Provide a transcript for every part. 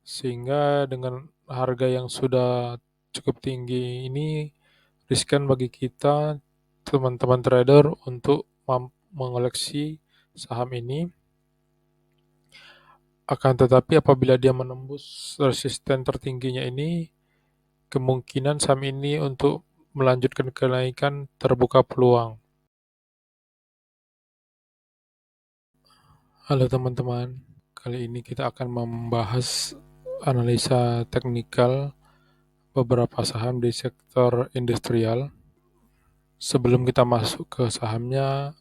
Sehingga dengan harga yang sudah cukup tinggi ini riskan bagi kita, teman-teman trader, untuk mengoleksi saham ini. Akan tetapi apabila dia menembus resisten tertingginya ini, kemungkinan saham ini untuk melanjutkan kenaikan terbuka peluang. Halo teman-teman, kali ini kita akan membahas analisa teknikal beberapa saham di sektor industrial. Sebelum kita masuk ke sahamnya,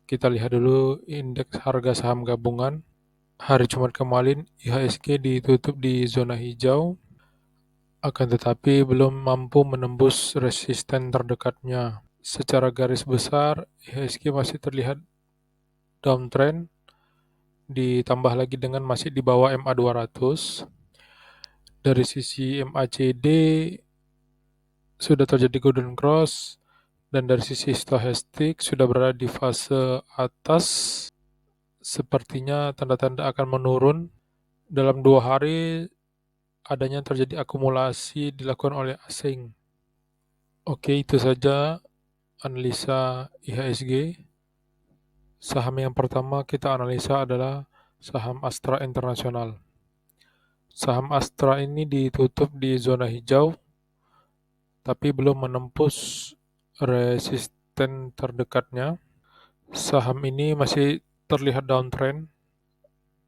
kita lihat dulu indeks harga saham gabungan. Hari Jumat kemarin, IHSG ditutup di zona hijau, akan tetapi belum mampu menembus resisten terdekatnya. Secara garis besar, IHSG masih terlihat downtrend, ditambah lagi dengan masih di bawah MA200. Dari sisi MACD sudah terjadi golden cross, dan dari sisi stochastic sudah berada di fase atas. Sepertinya tanda-tanda akan menurun. Dalam 2 hari adanya terjadi akumulasi dilakukan oleh asing. Oke, itu saja analisa IHSG. Saham yang pertama kita analisa adalah saham Astra International. Saham Astra ini ditutup di zona hijau, tapi belum menembus resisten terdekatnya. Saham ini masih terlihat downtrend.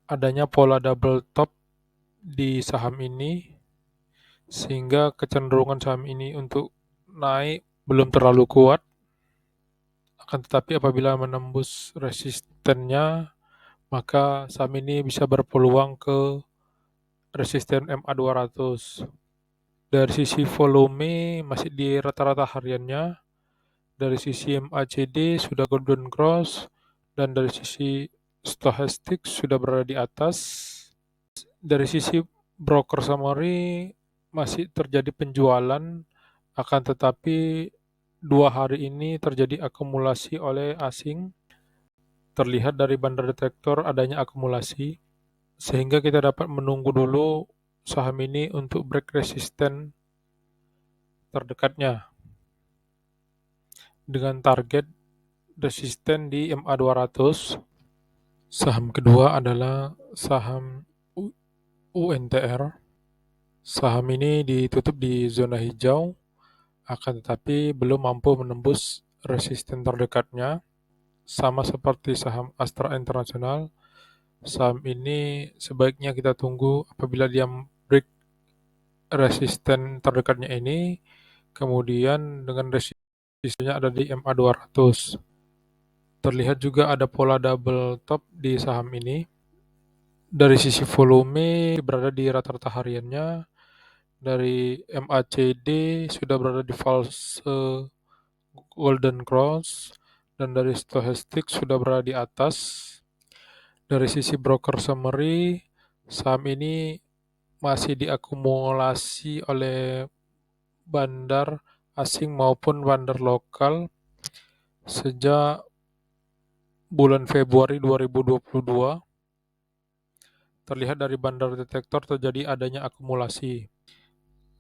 Adanya pola double top di saham ini, sehingga kecenderungan saham ini untuk naik belum terlalu kuat. Akan tetapi apabila menembus resistennya, maka saham ini bisa berpeluang ke resisten MA200. Dari sisi volume masih di rata-rata hariannya. Dari sisi MACD sudah golden cross, dan dari sisi stochastic sudah berada di atas. Dari sisi broker summary masih terjadi penjualan, akan tetapi 2 hari ini terjadi akumulasi oleh asing. Terlihat dari bandar detektor adanya akumulasi, sehingga kita dapat menunggu dulu saham ini untuk break resisten terdekatnya dengan target resisten di MA200. Saham kedua adalah saham UNTR. Saham ini ditutup di zona hijau, akan tetapi belum mampu menembus resisten terdekatnya. Sama seperti saham Astra International, saham ini sebaiknya kita tunggu apabila dia break resisten terdekatnya ini, kemudian dengan resistennya ada di MA200. Terlihat juga ada pola double top di saham ini. Dari sisi volume berada di rata-rata hariannya. Dari MACD sudah berada di fase golden cross, dan dari stochastic sudah berada di atas. Dari sisi broker summary, saham ini masih diakumulasi oleh bandar asing maupun bandar lokal sejak bulan Februari 2022. Terlihat dari bandar detektor terjadi adanya akumulasi,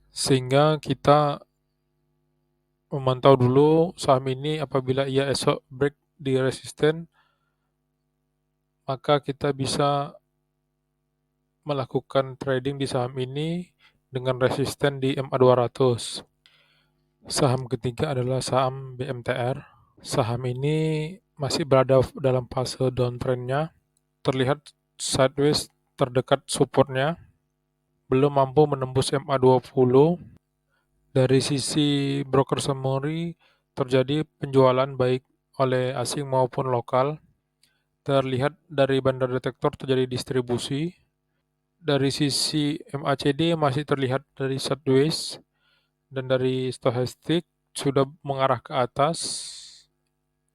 sehingga kita memantau dulu saham ini. Apabila ia esok break di resisten, maka kita bisa melakukan trading di saham ini dengan resisten di MA200. Saham ketiga adalah saham BMTR. Saham ini masih berada dalam fase downtrendnya. Terlihat sideways terdekat supportnya, belum mampu menembus MA20. Dari sisi broker summary terjadi penjualan baik oleh asing maupun lokal. Terlihat dari bandar detektor terjadi distribusi. Dari sisi MACD masih terlihat dari sideways, dan dari stochastic sudah mengarah ke atas.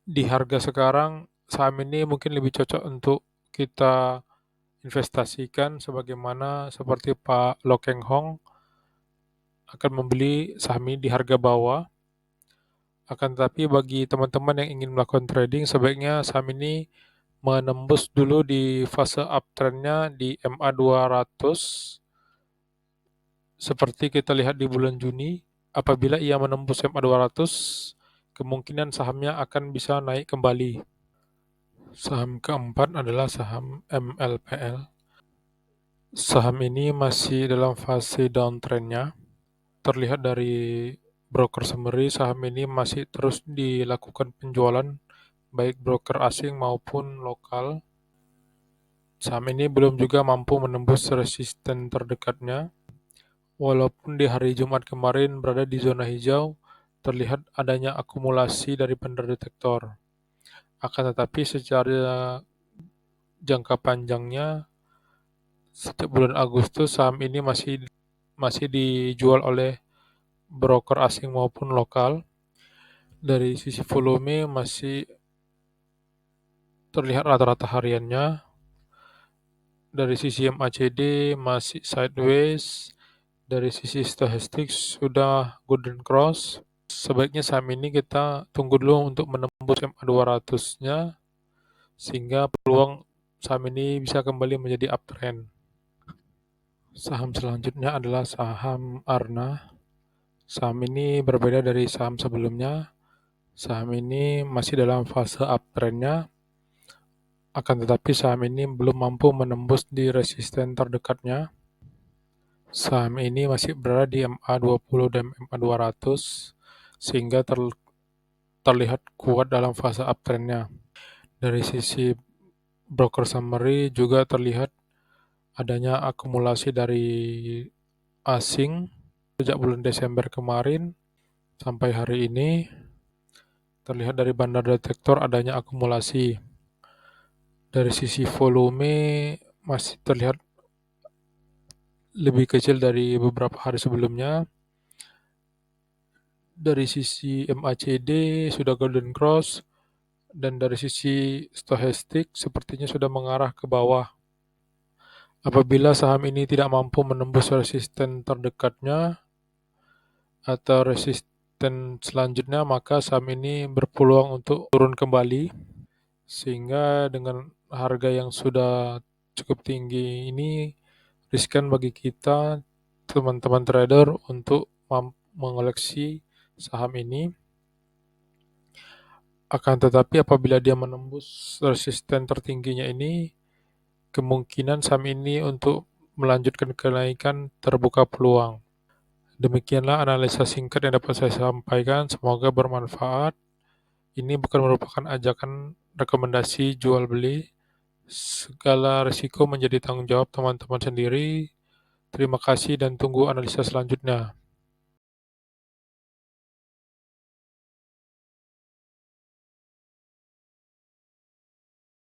Di harga sekarang, saham ini mungkin lebih cocok untuk kita investasikan, sebagaimana seperti Pak Lo Keng Hong akan membeli saham ini di harga bawah. Akan tetapi bagi teman-teman yang ingin melakukan trading, sebaiknya saham ini menembus dulu di fase uptrendnya di MA200, Seperti kita lihat di bulan Juni, apabila ia menembus MA 200, kemungkinan sahamnya akan bisa naik kembali. Saham keempat adalah saham MLPL. Saham ini masih dalam fase downtrend-nya. Terlihat dari broker summary, saham ini masih terus dilakukan penjualan baik broker asing maupun lokal. Saham ini belum juga mampu menembus resisten terdekatnya. Walaupun di hari Jumat kemarin berada di zona hijau, terlihat adanya akumulasi dari bandar detektor. Akan tetapi secara jangka panjangnya, sejak bulan Agustus saham ini masih dijual oleh broker asing maupun lokal. Dari sisi volume masih terlihat rata-rata hariannya. Dari sisi MACD masih sideways. Dari sisi stochastic sudah golden cross. Sebaiknya saham ini kita tunggu dulu untuk menembus MA 200-nya sehingga peluang saham ini bisa kembali menjadi uptrend. Saham selanjutnya adalah saham Arna. Saham ini berbeda dari saham sebelumnya. Saham ini masih dalam fase uptrend-nya, akan tetapi saham ini belum mampu menembus di resisten terdekatnya. Saham ini masih berada di MA 20 dan MA 200, sehingga terlihat kuat dalam fase uptrend-nya. Dari sisi broker summary juga terlihat adanya akumulasi dari asing sejak bulan Desember kemarin sampai hari ini. Terlihat dari bandar detektor adanya akumulasi. Dari sisi volume masih terlihat lebih kecil dari beberapa hari sebelumnya. Dari sisi MACD sudah golden cross, dan dari sisi stochastic sepertinya sudah mengarah ke bawah. Apabila saham ini tidak mampu menembus resisten terdekatnya atau resisten selanjutnya, maka saham ini berpeluang untuk turun kembali. Sehingga dengan harga yang sudah cukup tinggi ini, riskan bagi kita, teman-teman trader, untuk mengoleksi saham ini. Akan tetapi apabila dia menembus resisten tertingginya ini, kemungkinan saham ini untuk melanjutkan kenaikan terbuka peluang. Demikianlah analisa singkat yang dapat saya sampaikan, semoga bermanfaat. Ini bukan merupakan ajakan rekomendasi jual beli. Segala risiko menjadi tanggung jawab teman-teman sendiri. Terima kasih dan tunggu analisa selanjutnya.